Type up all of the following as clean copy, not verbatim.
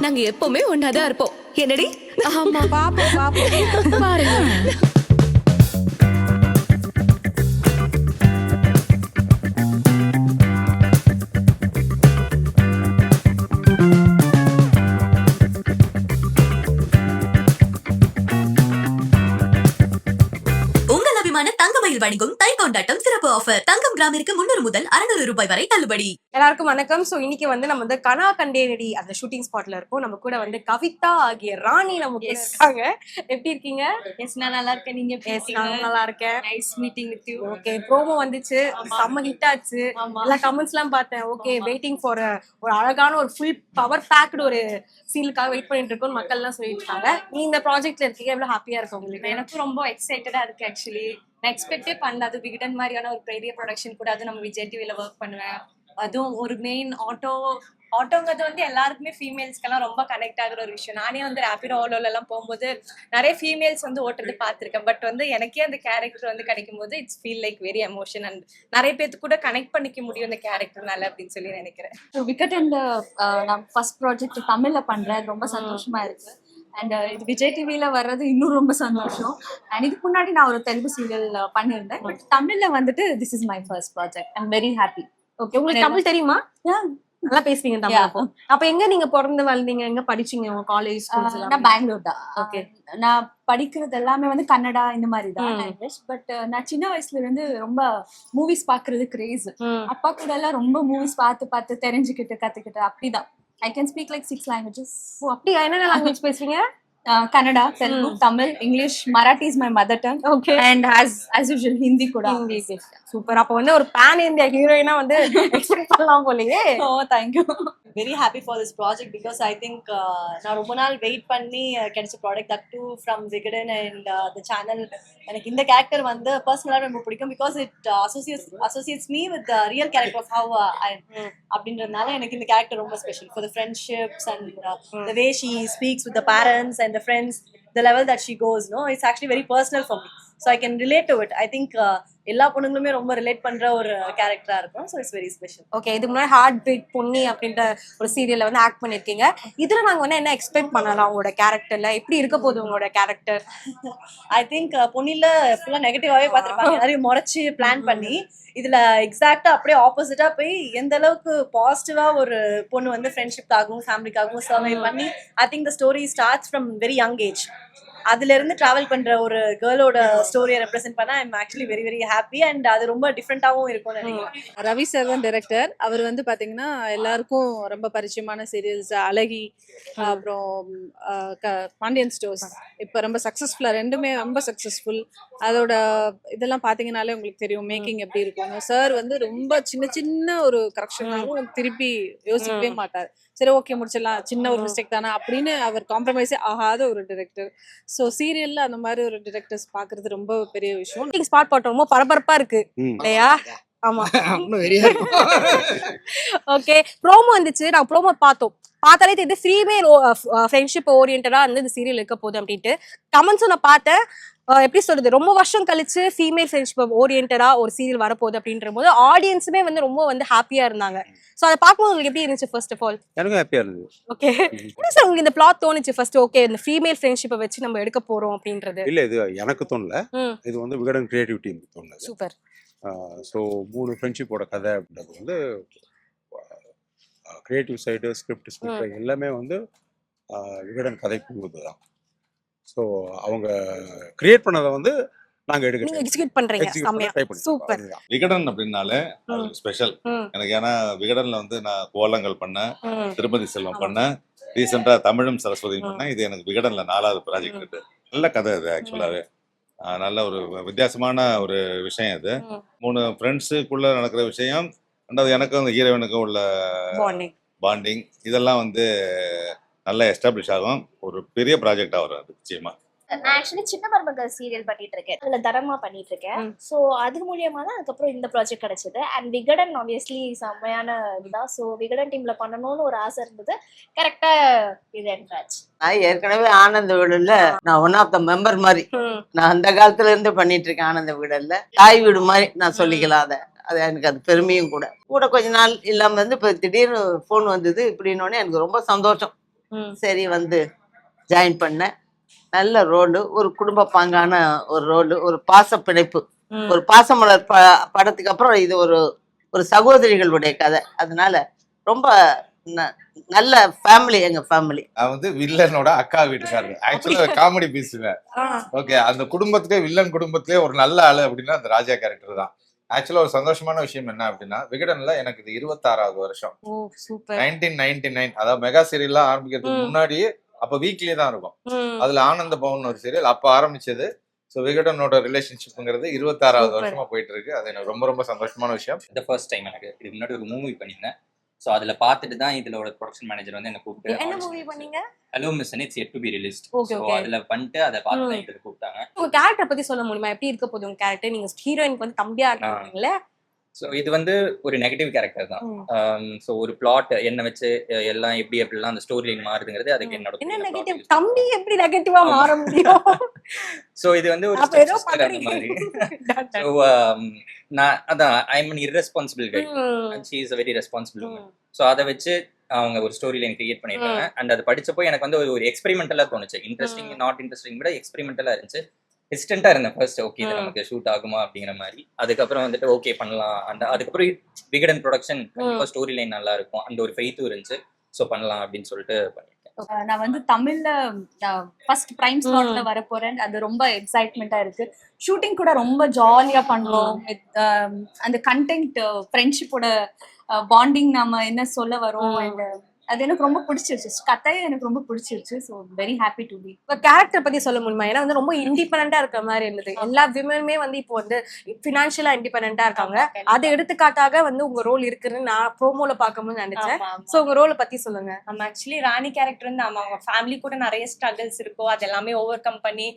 நாங்க எப்பவுமே ஒன்னாதான் இருப்போம். என்னடி? ஆமா, பாப்போம் பாப்போம். பாருங்க. தங்கமயில் வணிகம் தை கொண்டாட்டம் சிறப்பு ஆஃபர். தங்கம் கிராமிற்கு 300 முதல் 600 ரூபாய் வரை தள்ளுபடி. எல்லாருக்கும் வணக்கம். சோ இன்னைக்கு நம்ம வந்து கனா கண்டேனடி அந்த ஷூட்டிங் ஸ்பாட்ல இருக்கோம். நம்ம கூட வந்து கவிதா ஆகிய ராணி நம்ம கூட இருக்காங்க. எப்படி இருக்கீங்க? எஸ், நான் நல்லா இருக்கேன். நீங்க எப்படி இருக்கீங்க? நான் நல்லா இருக்கேன். Nice meeting with you. Okay, promo வந்துச்சு, செம்ம ஹிட் ஆச்சு. எல்லா கமெண்ட்ஸ் எல்லாம் பார்த்தேன். ஓகே, வெயிட்டிங் ஃபார் ஒரு அழகான ஒரு ஃபுல் பவர் பேக்டு ஒரு சீனுக்காக வெயிட் பண்ணிட்டு இருக்கோம் மக்கள் எல்லாம் சொல்லிட்டு இருக்காங்க. நீ இந்த ப்ராஜெக்ட்ல இருக்கீங்க, எவ்வளவு ஹாப்பியா இருக்கு உங்களுக்கு? எனக்கு ரொம்ப எக்ஸைட்டடா இருக்கு ஆக்சுவலி. நான் எக்ஸ்பெக்டே பண்ணல. அது விகடன் மாதிரியான ஒரு பெரிய ப்ரொடக்ஷன் கூட அது நம்ம விஜய் டிவில ஒர்க் பண்ணுவேன். அதுவும் ஒரு மெயின் ஆட்டோங்கிறது வந்து எல்லாருக்குமே ஃபீமேல்ஸ்க்கெல்லாம் ரொம்ப கனெக்ட் ஆகுற ஒரு விஷயம். நானே வந்து ரேபிடோ ஆலோல எல்லாம் போகும்போது நிறைய ஃபீமேல்ஸ் வந்து ஓட்டுறது பார்த்துருக்கேன். பட் வந்து எனக்கே அந்த கேரக்டர் வந்து கிடைக்கும் போது it's feel like very emotion and நிறைய பேருக்கு கூட கனெக்ட் பண்ணிக்க முடியும் இந்த கேரக்டர்னால அப்படின்னு சொல்லி நினைக்கிறேன். விகடன் நான் ஃபர்ஸ்ட் ப்ராஜெக்ட் தமிழ்ல பண்றேன், ரொம்ப சந்தோஷமா இருக்கு. அண்ட் இது விஜய் டிவில வர்றது இன்னும் ரொம்ப சந்தோஷம். அண்ட் இதுக்கு முன்னாடி நான் ஒரு தெலுங்கு சீரியல் பண்ணியிருந்தேன். பட் தமிழ்ல வந்துட்டு this is my first project. I am very happy. Okay, உங்களுக்கு தமிழ் தெரியுமா? நல்லா பேசுவீங்க தமிழ். அப்ப எங்க நீங்க பிறந்து வளர்ந்தீங்க, எங்க படிச்சீங்க உங்க காலேஜ் ஸ்கூல்ஸ் எல்லாம்? நான் பெங்களூர் தான். ஓகே, நான் படிக்கிறது எல்லாமே வந்து கன்னடா இந்த மாதிரி தான் லாங்குவேஜ். பட் நான் சின்ன வயசுல இருந்து ரொம்ப மூவிஸ் பாக்குறது கிரேஸ். அப்பா கூட எல்லாம் ரொம்ப மூவிஸ் பார்த்து தெரிஞ்சுக்கிட்டு கத்துக்கிட்டு அப்படிதான். I can speak like 6 languages. ஓ அப்படியா? என்னென்ன லாங்குவேஜ் பேசுறீங்க? Kannada, Telugu, Tamil, English, Marathi is my mother tongue. Okay. And as usual Hindi kuda. Hindi. Super. அப்ப வந்து ஒரு pan India ஹீரோயினா வந்து எக்ஸ்பெக்ட் பண்ணலாம் போலயே. Oh, thank you. Very happy for this project because I think நான் ரொம்ப நாள் வெயிட் பண்ணி கிடைச்ச product that too from Vikatan and the channel. எனக்கு இந்த கேரக்டர் வந்து பர்சனலாக ரொம்ப பிடிக்கும் because it associates me with real character of how I அப்படின்றதுனால எனக்கு இந்த கேரக்டர் ரொம்ப special for the friendships and the way she speaks with the parents and the friends, the level that she goes, no, it's actually very personal for me, so I can relate to it. I think எல்லா பொண்ணுங்களுமே ரொம்ப relate பண்ற ஒரு கேரக்டரா இருக்கும். so it's very special. Okay, இது முன்னாடி heart beat Ponni அப்படின்ற ஒரு சீரியல்ல வந்து ஆக்ட் பண்ணிருக்கீங்க. இதுல நாங்க வந்து என்ன எக்ஸ்பெக்ட் பண்ணலாம் உங்களோட கேரக்டர்ல? எப்படி இருக்க போகுது உங்களோட கேரக்டர்? ஐ திங்க் பொன்னில ஃபுல்லா நெகட்டிவாவே பார்த்திருப்பாங்க, நிறைய முறைச்சு பிளான் பண்ணி. இதுல எக்ஸாக்டா அப்படியே ஆப்போசிட்டா போய் எந்த அளவுக்கு பாசிட்டிவா ஒரு பொண்ணு வந்து ஃப்ரெண்ட்ஷிப்காகவும் ஃபேமிலிக்காகவும் சர்வை பண்ணி I think the story starts from very young age. அதுல இருந்து டிராவல் பண்ற ஒரு கேர்ளோட ஸ்டோரியை ரெப்ரசென்ட் பண்ணா I am actually very very happy and அது ரொம்ப டிஃப்ரெண்டாவும் இருக்கும்னு நினைக்கிறேன். ரவி சார் தான் டைரக்டர். அவர் வந்து பாத்தீங்கன்னா எல்லாருக்கும் ரொம்ப பரிச்சயமான சீரியல்ஸ் அழகி, அப்புறம் பாண்டியன் ஸ்டோர்ஸ் இப்போ ரொம்ப சக்ஸஸ்ஃபுல்லாக, ரெண்டுமே ரொம்ப சக்ஸஸ்ஃபுல். அதோட இதெல்லாம் பார்த்தீங்கன்னாலே உங்களுக்கு தெரியும் மேக்கிங் எப்படி இருக்கும். சார் வந்து ரொம்ப சின்ன சின்ன ஒரு கரெக்ஷனாகவும் திருப்பி யோசிக்கவே மாட்டார். சரி ஓகே முடிச்சிடலாம், சின்ன ஒரு மிஸ்டேக் தானே அப்படின்னு அவர் காம்ப்ரமைஸே ஆகாத ஒரு டைரக்டர். ஸோ சீரியல்ல அந்த மாதிரி ஒரு டைரக்டர்ஸ் பார்க்கறது ரொம்ப பெரிய விஷயம். ஸ்பாட் போட்டோம், ரொம்ப பரபரப்பா இருக்கு இல்லையா? ஆமா, ஓகே. ப்ரோமோ வந்துச்சு, நான் ப்ரோமோ பார்த்தாலே இது ஃபீமேல் ஃப்ரெண்ட்ஷிப் ஓரியன்டா வந்து இந்த சீரியல் இருக்க போகுது அப்படின்ட்டு கமெண்ட்ஸும் நான் பார்த்தேன். எப்படி சொல்றது, ரொம்ப வருஷம் கழிச்சு ஃபீமேல் ஃப்ரெண்ட்ஷிப் ஓரியன்டா ஒரு சீரியல் வரப்போகுது அப்படின்ற போது ஆடியன்ஸுமே வந்து ரொம்ப வந்து ஹாப்பியா இருந்தாங்க. சோ அதை பார்க்கும்போது உங்களுக்கு எப்படி இருந்துச்சு? ஃபர்ஸ்ட் ஆஃப் ஆல் எனக்கு ஹாப்பியா இருந்தது. ஓகே, என்ன சார் உங்களுக்கு இந்த பிளாட் தோணுச்சு ஃபர்ஸ்ட்? ஓகே, இந்த ஃபீமேல் ஃப்ரெண்ட்ஷிப்பை வச்சு நம்ம எடுக்க போறோம் அப்படின்றது. இல்ல, இது எனக்கு தோணல, இது வந்து விகடன் கிரியேட்டிவ் டீம் தோணுது. சூப்பர். ஸோ 3 ஃப்ரெண்ட்ஷிப்போட கதை அப்படின்றது வந்து கிரியேட்டிவ் சைடு ஸ்கிரிப்ட் எல்லாமே வந்து விகடன் கதை குழுவுது தான். ஸோ அவங்க கிரியேட் பண்ணதை வந்து நாங்க நீங்க எக்ஸிக்யூட் பண்றீங்க. சூப்பர். விகடன் அப்படின்னாலே ஸ்பெஷல் எனக்கு. ஏன்னா விகடன்ல வந்து நான் கோலங்கள் பண்ணேன், திருப்பதி செல்வம் பண்ணேன், ரீசெண்டா தமிழும் சரஸ்வதியும் பண்ணேன். இது எனக்கு விகடன்ல 4வது ப்ராஜெக்ட். நல்ல கதை இது ஆக்சுவலாவே. நல்ல ஒரு வித்தியாசமான ஒரு விஷயம் இது. 3 ஃப்ரெண்ட்ஸுக்குள்ள நடக்கிற விஷயம், ரெண்டாவது எனக்கும் அந்த ஹீரோயினுக்கும் உள்ள பாண்டிங், இதெல்லாம் வந்து நல்லா எஸ்டாப்ளிஷ் ஆகும். ஒரு பெரிய ப்ராஜெக்டா வரும் அது நிச்சயமா. நான் ஆக்சுவலி சின்ன மருமகள் சீரியல் பண்ணிட்டு இருக்கேன், அதுல தரமா பண்ணிட்டு இருக்கேன். ஸோ அது மூலியமா தான் அதுக்கப்புறம் இந்த ப்ராஜெக்ட் கிடைச்சது. அண்ட் விகடன் ஆப்வியஸ்லி செம்மையான இதுதான். ஸோ விகடன் டீம்ல பண்ணணும்னு ஒரு ஆசை இருந்தது. கரெக்டா இது என்ட்ராச்சு. நான் ஏற்கனவே ஆனந்த விடல்ல நான் ஒன் ஆஃப் த மெம்பர் மாதிரி நான் அந்த காலத்துல இருந்து பண்ணிட்டு இருக்கேன். ஆனந்த விடல்ல தாய் வீடு மாதிரி நான் சொல்லிக்கலாம். அது எனக்கு அது பெருமையும் கூட. கொஞ்ச நாள் இல்லாம இருந்து இப்போ திடீர்னு ஃபோன் வந்தது இப்படின்னோடனே எனக்கு ரொம்ப சந்தோஷம். சரி வந்து ஜாயின் பண்ணேன். நல்ல ரோலு, ஒரு குடும்ப பாங்கான ஒரு ரோலு, ஒரு பாச பிணைப்பு, ஒரு பாசமலர் படத்துக்கு அப்புறம் இது ஒரு சகோதரிகளுடைய கதை. அதனால ரொம்ப நல்ல ஃபேமிலி, எங்க ஃபேமிலி. நான் வந்து வில்லனோட அக்கா வீட்டுக்காரரு. ஆக்சுவலா காமெடி பேசுவேன். ஓகே, அந்த குடும்பத்திலே வில்லன் குடும்பத்திலே ஒரு நல்ல ஆளு அப்படின்னா அந்த ராஜா கேரக்டர் தான். ஆக்சுவலா ஒரு சந்தோஷமான விஷயம் என்ன அப்படின்னா, விகடன்ல எனக்கு இது 26வது வருஷம். 1999, அதாவது மெகா சீரியல்லாம் ஆரம்பிக்கிறதுக்கு முன்னாடியே அப்ப வீக்லி தான் இருக்கும். அதுல ஆனந்த பவன் ஒரு சீரியல் அப்ப ஆரம்பிச்சது. ஸோ விகடனோட ரிலேஷன்ஷிப்ங்கிறது 26வது வருஷமா போயிட்டு இருக்கு. அது எனக்கு ரொம்ப ரொம்ப சந்தோஷமான விஷயம். இந்த ஃபர்ஸ்ட் டைம் எனக்கு இதுக்கு முன்னாடி ஒரு மூவி பண்ணியிருந்தேன். ஸோ அதில் பார்த்துட்டு தான் இதோட ப்ரொடக்ஷன் மேனேஜர் வந்து என்ன கூப்பிட்டு என்ன மூவி பண்ணீங்க? Hello miss it's yet to be released. Okay so okay. அதில் பண்ணிட்டு அதை பார்த்து தான் இதுக்கு கூப்பிட்டாங்க. உங்க கேரக்டர் பத்தி சொல்ல முடியுமா? எப்படி இருக்க போகுது உங்க கேரக்டர்? நீங்க ஹீரோயினுக்கு வந்து தம்பியா இருக்கீங்களே. ஸோ இது வந்து ஒரு நெகட்டிவ் கேரக்டர் தான். ஸோ ஒரு பிளாட் என்ன வச்சு எல்லாம் எப்படிலாம் அந்த ஸ்டோரி லைன் மாறுதுங்கிறது அதுக்கு என்னோட என்ன நெகட்டிவ்? தம்பி எப்படி நெகட்டிவா மாற முடியும்? ஸோ இது வந்து ஒரு அப்ப ஏதோ sister அந்த மாதிரி. ஸோ நான் அதான் ஐ மீன் irresponsible guy and she is a very responsible woman. So அதை வச்சு அவங்க ஒரு ஸ்டோரி லைன் கிரியேட் பண்ணியிருக்காங்க. அண்ட் அதை படிச்சப்போ எனக்கு வந்து ஒரு எக்ஸ்பெரிமெண்டலா தோணுச்சு. இன்ட்ரெஸ்டிங் நாட் இன்ட்ரெஸ்டிங் விட எக்ஸ்பெரிமெண்டலா இருந்துச்சு. ஹெசிடென்ட்டா இருந்தேன் ஃபர்ஸ்ட். ஓகே, இது நமக்கு ஷூட் ஆகுமா அப்படிங்கிற மாதிரி. அதுக்கப்புறம் வந்துட்டு ஓகே பண்ணலாம். அதுக்கப்புறம் விகடன் ப்ரொடக்ஷன் கண்டிப்பா ஸ்டோரி லைன் நல்லா இருக்கும், அந்த ஒரு ஃபெய்த்தும் இருந்துச்சு. ஸோ பண்ணலாம் அப்படின்னு சொல்லிட்டு பண்ணிருக்கேன். நான் வந்து தமிழ்ல ஃபர்ஸ்ட் பிரைம் ஸ்லாட்ல வர போறேன். அது ரொம்ப எக்ஸைட்மெண்டா இருக்கு. ஷூட்டிங் கூட ரொம்ப ஜாலியா பண்ணோம். அந்த கண்டென்ட் ஃப்ரெண்ட்ஷிப்போட பாண்டிங் நாம என்ன சொல்ல வரோம், அது எனக்கு ரொம்ப பிடிச்சிருச்சு. கதையும் எனக்கு ரொம்ப பிடிச்சிருச்சு. So very happy to be. இப்போ கேரக்டர் பத்தி சொல்ல முடியுமா? ஏன்னா வந்து ரொம்ப இண்டிபெண்டா இருக்கிற மாதிரி இருந்தது. எல்லா விமனுமே வந்து இப்போ வந்து ஃபினான்ஷியலா இண்டிபெண்டா இருக்காங்க. அதை எடுத்துக்காட்டாக வந்து உங்க ரோல் இருக்குன்னு நான் ப்ரோமோல பார்க்கும்போது நினைச்சேன். ஸோ உங்க ரோலை பத்தி சொல்லுங்க. நம்ம ஆக்சுவலி ராணி கேரக்டர் வந்து அவங்க ஃபேமிலி கூட நிறைய ஸ்ட்ரகிள்ஸ் இருக்கும். அது எல்லாமே ஓவர் கம் பண்ணி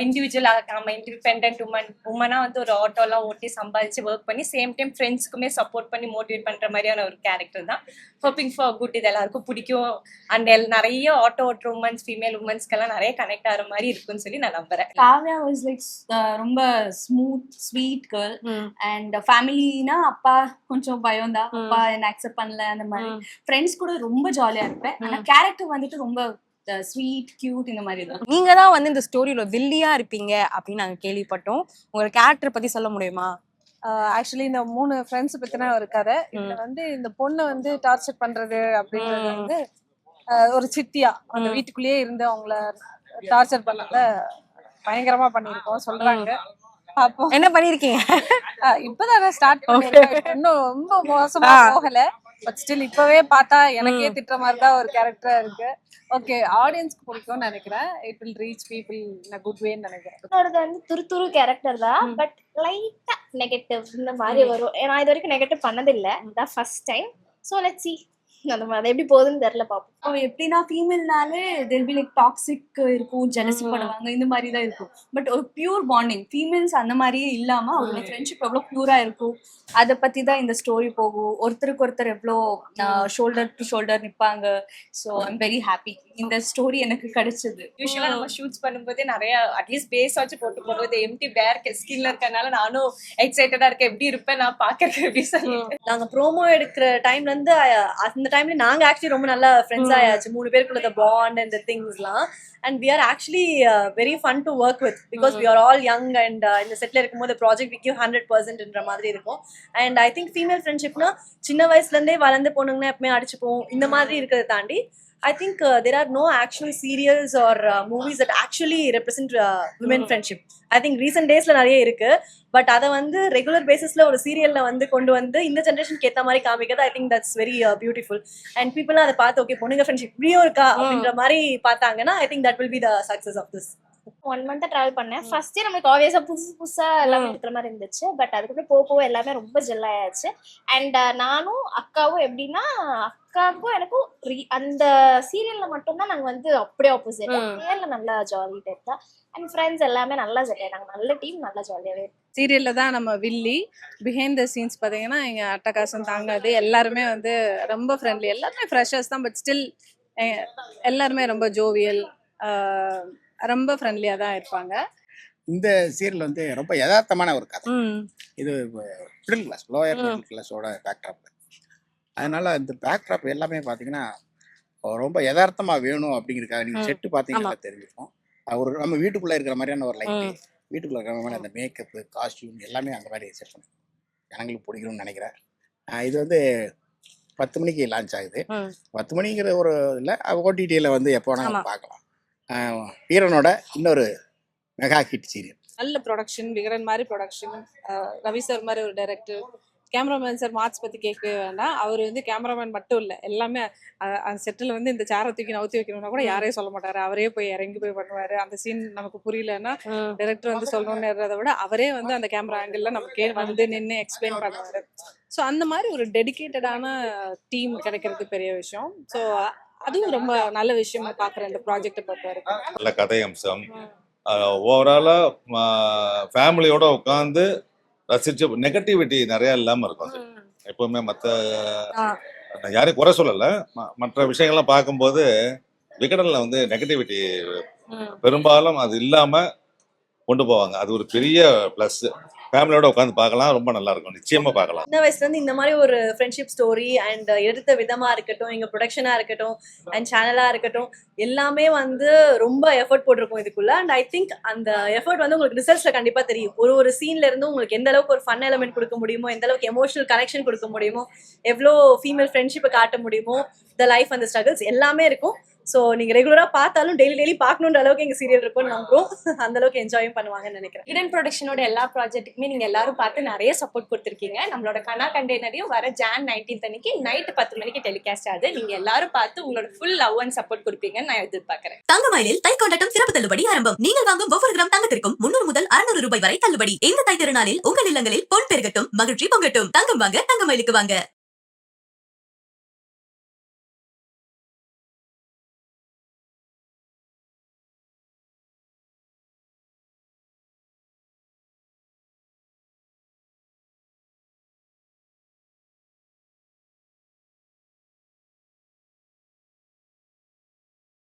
இண்டிவிஜுவலா நம்ம இண்டிபெண்டன்ட் உமனா வந்து ஒரு ஆட்டோலாம் ஓட்டி சம்பாதிச்சு ஒர்க் பண்ணி சேம் டைம் ஃப்ரெண்ட்ஸ்க்குமே சப்போர்ட் பண்ணி மோட்டிவேட் பண்ற மாதிரியான ஒரு கேரக்டர் தான். Hoping for good. இது எல்லாருக்கும் பிடிக்கும். அண்ட் நிறைய ஆட்டோ ஓட்டுற உமன்ஸ், ஃபீமேல் உமன்ஸ்க்கெல்லாம் நிறைய கனெக்ட் ஆகிற மாதிரி இருக்குன்னு சொல்லி நான் நம்புறேன். காவ்யா வாஸ் லைக் ரொம்ப ஸ்மூத் ஸ்வீட் கேர்ள். அண்ட் ஃபேமிலினா அப்பா கொஞ்சம் பயம் தான், அப்பா என்ன அக்செப்ட் பண்ணல அந்த மாதிரி. ஃப்ரெண்ட்ஸ் கூட ரொம்ப ஜாலியா இருப்பேன். ஆனா கேரக்டர் வந்துட்டு ரொம்ப ஸ்வீட் கியூட் இந்த மாதிரி தான். நீங்க தான் வந்து இந்த ஸ்டோரியில வில்லியா இருப்பீங்க அப்படின்னு நாங்க கேள்விப்பட்டோம். உங்க கேரக்டர் பத்தி சொல்ல முடியுமா? ஆக்சுவலி இந்த 3 ஃப்ரெண்ட்ஸ் பத்தின ஒரு கதை. இதுல வந்து இந்த பொண்ணை வந்து டார்ச்சர் பண்றது அப்படின்றது வந்து ஒரு சித்தியா அந்த வீட்டுக்குள்ளேயே இருந்து அவங்கள டார்ச்சர் பண்ணத பயங்கரமா பண்ணிருக்கோம் சொல்றாங்க. அப்போ என்ன பண்ணிருக்கீங்க? இப்பதான் ஸ்டார்ட் பண்ணிருக்கேன். இன்னும் ரொம்ப மோசமா போகல. பட் ஸ்டில் இப்பவே பார்த்தா எனக்கே திட்டுற மாதிரி தான் ஒரு கேரக்டரா இருக்கு. ஓகே, ஆடியன்ஸ்க்கு பிடிக்கும்னு நினைக்கிறேன். It will reach people in a good way ன்னு நினைக்கிறேன். என்னோடது வந்து துரு கேரக்டர் தான். பட் லைட்டா நெகட்டிவ் இந்த மாதிரி வரும். நான் இது வரைக்கும் நெகட்டிவ் பண்ணதில்லை. இதான் first time. So let's see. அது எப்படி போகுதுன்னு தெரியல, பாப்போம். எப்படின்னா ஃபீமேல்னாலே தெல் பி லைக் டாக்ஸிக் இருக்கும், ஜெலசி பண்ணுவாங்க, இந்த மாதிரி தான் இருக்கும். பட் ஒரு பியூர் பாண்டிங் ஃபீமேல்ஸ் அந்த மாதிரியே இல்லாம அவங்களோட ஃப்ரெண்ட்ஷிப் எவ்வளோ பியூரா இருக்கும் அதை பத்தி தான் இந்த ஸ்டோரி போகும். ஒருத்தருக்கு ஒருத்தர் எவ்வளோ ஷோல்டர் டு ஷோல்டர் நிற்பாங்க. ஸோ ஐம் வெரி ஹாப்பி இந்த ஸ்டோரி எனக்கு கிடைச்சது. யூஸ்வலா நம்ம ஷூட்ஸ் பண்ணும்போதே நிறைய அட்லீஸ்ட் பேஸ் வச்சு போட்டு போடுறது எம்டி பேர் ஸ்கின்ல இருக்கனால நானும் எக்ஸைட்டடா இருக்கேன். எப்படி இருப்பேன் நான் பாக்குறேன் எப்படி சொல்லிட்டு. நாங்க ப்ரோமோ எடுக்கிற டைம்ல இருந்து அந்த டைம்ல நாங்க ஆக்சுவலி ரொம்ப நல்ல ஃப்ரெண்ட்ஸ் ஆயாச்சு. 3 பேருக்குள்ள பாண்ட் அண்ட் திங்ஸ்லாம். And we are actually very fun to work with because we are all young and in the setல இருக்கும்போது ப்ராஜெக்ட் we give 100% ன்ற மாதிரி இருக்கும். And I think female friendshipனா சின்ன வயசுல இருந்தே வளர்ந்து போனுங்கன்னா எப்பவுமே அடிச்சுப்போம் இந்த மாதிரி இருக்கிறத தாண்டி I think there are no actual serials or movies that actually represent women friendship. I think recent daysல நிறைய இருக்கு. பட் அதை வந்து ரெகுலர் பேசிஸ்ல ஒரு சீரியல்ல வந்து கொண்டு வந்து இந்த ஜென்ரேஷனுக்கு ஏற்ற மாதிரி காமிக்கிறது I think that's very beautiful. And people அதை பார்த்து ஓகே பொண்ணுங்க ஃப்ரெண்ட்ஷிப் இப்படியும் இருக்கா அப்படின்ற மாதிரி பார்த்தாங்கன்னா I think that will be the success of this. 1 month travel பண்ணேன். ஃபர்ஸ்ட் இயர் நம்மளுக்கு ஆப்வியஸா புதுசா எல்லாமே இருக்கிற மாதிரி இருந்துச்சு. பட் அதுக்கப்புறம் போக எல்லாமே ரொம்ப ஜெல் ஆயாச்சு. அண்ட் நானும் அக்காவும் எப்படின்னா அக்காவுக்கும் எனக்கும் அந்த சீரியல்ல மட்டும்தான் நாங்க வந்து அப்படியே ஆப்போசிட். நேர்ல நல்லா ஜாலி டைப் தான். அண்ட் ஃப்ரெண்ட்ஸ் எல்லாமே நல்லா ஜாலியா, நாங்க நல்ல டீம், நல்லா ஜாலியாவே. சீரியல்ல தான் நம்ம வில்லி. பிஹைண்ட் த சீன்ஸ் பார்த்தீங்கன்னா இங்க அட்டகாசம் தாங்காது. எல்லாருமே வந்து ரொம்ப ஃப்ரெண்ட்லி, எல்லாருமே ஃப்ரெஷர்ஸ் தான். பட் ஸ்டில் எல்லாருமே ரொம்ப ஜோவியல், ரொம்ப ஃப்ரெண்ட்லியா தான் இருப்பாங்க. இந்த சீரியல் வந்து ரொம்ப யதார்த்தமான ஒரு கதை. இது மிடில் கிளாஸ், லோயர் மிடில் கிளாஸோட பேக்ட்ராப். அதனால இந்த பேக்ட்ராப் எல்லாமே பார்த்தீங்கன்னா ரொம்ப யதார்த்தமா வேணும் அப்படிங்கிறதுக்காக நீங்க ம். செட்டு பார்த்தீங்கன்னா தெரிஞ்சிருக்கும். ஒரு நம்ம வீட்டுக்குள்ள இருக்கிற மாதிரியான ஒரு லைட்டு, ம். வீட்டுக்குள்ள இருக்கிற மாதிரி அந்த மேக்கப்பு, காஸ்டியூம் எல்லாமே அந்த மாதிரி செட் பண்ணி ஜனங்களுக்கு பிடிக்கணும்னு நினைக்கிறேன். இது வந்து 10 மணிக்கு லான்ச் ஆகுது. ம். 10 மணிங்கிற ஒரு இல்லை, ஓடிடியில் வந்து எப்போ ஆமா. வேணாலும் பார்க்கலாம். வீரனோட இன்னொரு மெகா ஹிட் சீரியல். நல்ல ப்ரொடக்ஷன், விகடன் மாதிரி ப்ரொடக்ஷன், ரவி சார் மாதிரி ஒரு டைரக்டர், கேமராமேன் சார் மார்க்ஸ் பற்றி கேட்கவே வேண்டாம். அவர் வந்து கேமராமேன் மட்டும் இல்லை, எல்லாமே அந்த செட்டில் வந்து இந்த சேரை தூக்கி நவுத்தி வைக்கணும்னா கூட யாரையும் சொல்ல மாட்டார். அவரே போய் இறங்கி போய் பண்ணுவார். அந்த சீன் நமக்கு புரியலன்னா ம். டைரக்டர் வந்து சொல்லணுன்றதை விட அவரே வந்து அந்த கேமரா ஆங்கிளில் நமக்கு வந்து நின்று எக்ஸ்பிளைன் பண்ணுவார். ஸோ அந்த மாதிரி ஒரு டெடிகேட்டடான டீம் கிடைக்கிறது பெரிய விஷயம். ஸோ அதுவும் ரொம்ப நல்ல விஷயமா பார்க்குறேன் இந்த ப்ராஜெக்டை பொறுத்த வரைக்கும். நல்ல கதை அம்சம், ஓவராலாக ஃபேமிலியோட உட்காந்து ரசிச்சு நெகட்டிவிட்டி நிறைய இல்லாமல் இருக்கும். அது எப்பவுமே மற்ற ஆ. நான் யாரையும் குறை சொல்லலை, மற்ற விஷயங்கள்லாம் பார்க்கும்போது விகடனில் வந்து நெகட்டிவிட்டி ம். பெரும்பாலும் அது இல்லாமல் கொண்டு போவாங்க. அது ஒரு பெரிய ப்ளஸ். ஃபேமிலியோட உட்காந்து பார்க்கலாம், ரொம்ப நல்லா இருக்கும், நிச்சயமா பார்க்கலாம். சின்ன வயசுல இருந்து இந்த மாதிரி ஒரு ஃப்ரெண்ட்ஷிப் ஸ்டோரி அண்ட் எடுத்த விதமா இருக்கட்டும், எங்க ப்ரொடக்ஷனா இருக்கட்டும் அண்ட் சேனலா இருக்கட்டும், எல்லாமே வந்து ரொம்ப எஃபர்ட் போட்டிருக்கோம் இதுக்குள்ள. அண்ட் ஐ திங்க் அந்த எஃபர்ட் வந்து உங்களுக்கு ரிசல்ட்ஸ்ல கண்டிப்பா தெரியும். ஒரு சீன்ல இருந்து உங்களுக்கு எந்த அளவுக்கு ஒரு ஃபன் எலமெண்ட் கொடுக்க முடியுமோ, எந்த அளவுக்கு எமோஷனல் கனெக்ஷன் கொடுக்க முடியுமோ, எவ்வளோ ஃபீமேல் ஃப்ரெண்ட்ஷிப்பை காட்ட முடியுமோ, த லைஃப் அந்த ஸ்ட்ரகிள்ஸ் எல்லாமே இருக்கும். ஸோ நீங்க ரெகுலரா பார்த்தாலும் டெய்லி பார்க்கணுன்ற அளவுக்கு எங்க சீரியல் இருக்கும்னு நம்புறோம். அந்த அளவுக்கு என்ஜாயும் பண்ணுவாங்கன்னு நினைக்கிறேன். விகடன் ப்ரொடக்ஷனோட எல்லா ப்ராஜெக்ட்டுக்குமே நீங்க எல்லாரும் பார்த்து நிறைய சப்போர்ட் கொடுத்துருக்கீங்க. நம்மளோட கனா கண்டெய்னரையும் வர Jan 19th அன்னைக்கு நைட் 10 மணிக்கு டெலிகாஸ்ட் ஆகுது. நீங்க எல்லாரும் பார்த்து உங்களோட ஃபுல் லவ் அண்ட் சப்போர்ட் கொடுப்பீங்கன்னு நான் எதிர்பார்க்கிறேன். தங்கமயிலில் தை கொண்டாட்டம் சிறப்பு தள்ளுபடி ஆரம்பம். நீங்கள் வாங்கும் ஒவ்வொரு கிராம் தங்கத்திற்கும் 300 முதல் 600 ரூபாய் வரை தள்ளுபடி. இந்த தை திருநாளில் உங்கள் இல்லங்களில் பொன் பெருகட்டும், மகிழ்ச்சி பொங்கட்டும். தங்கம் வாங்க தங்கமயிலுக்கு வாங்க.